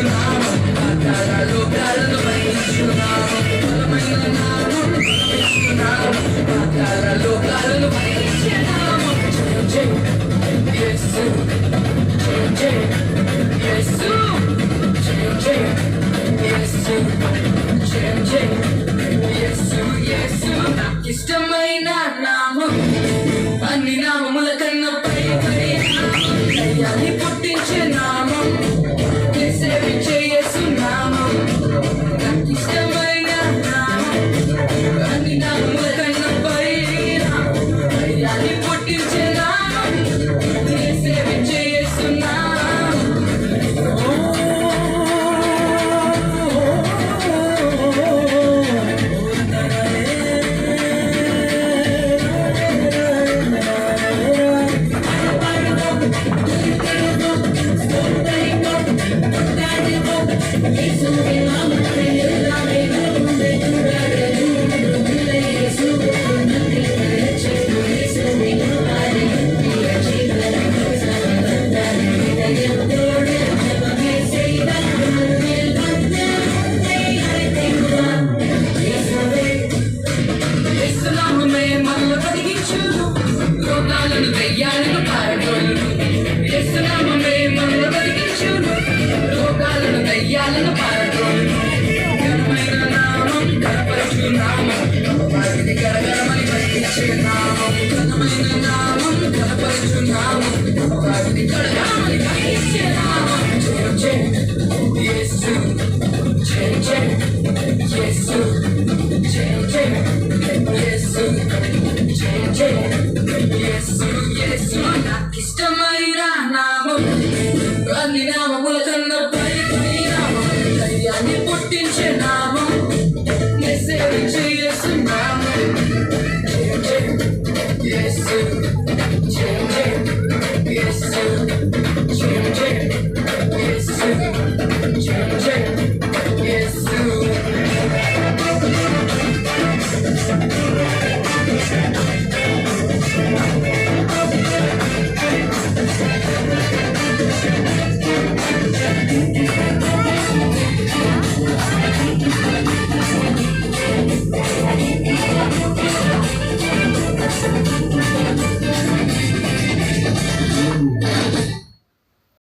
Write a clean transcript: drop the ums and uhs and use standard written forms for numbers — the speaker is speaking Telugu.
నామం పాతాళాలు గాలను భరించు నామం బలమైన నామం యేసు నామం పాతాళాలు గాలను భరించే నామం జయ జయ యేసు జయ జయ యేసు జయ జయ యేసు జయ జయ యేసు యేసు నాకిష్టమైన నామం అన్ని నామముల కన్నా దయ్యాన్ని పుట్టించే నామం సేవించే యేసు నామం నాకిష్టమైన నామం అన్ని నామముల కన్నా దయ్యాన్ని పుట్టించే నామం సేవించే యేసు నామం రోగాలను దయ్యాలను పారదోలును యేసు నామమే మనల్ని బతికించును రోగాలను దయ్యాలను పారదోలును ఘనమైన నామం ఘనపరచు నామం వాటిని గరగరమని బతికించే నామం ఘనమైన నామం ఘనపరచు నామం వాటిని గరగరమని బతికించే నామం జయ జయ యేసు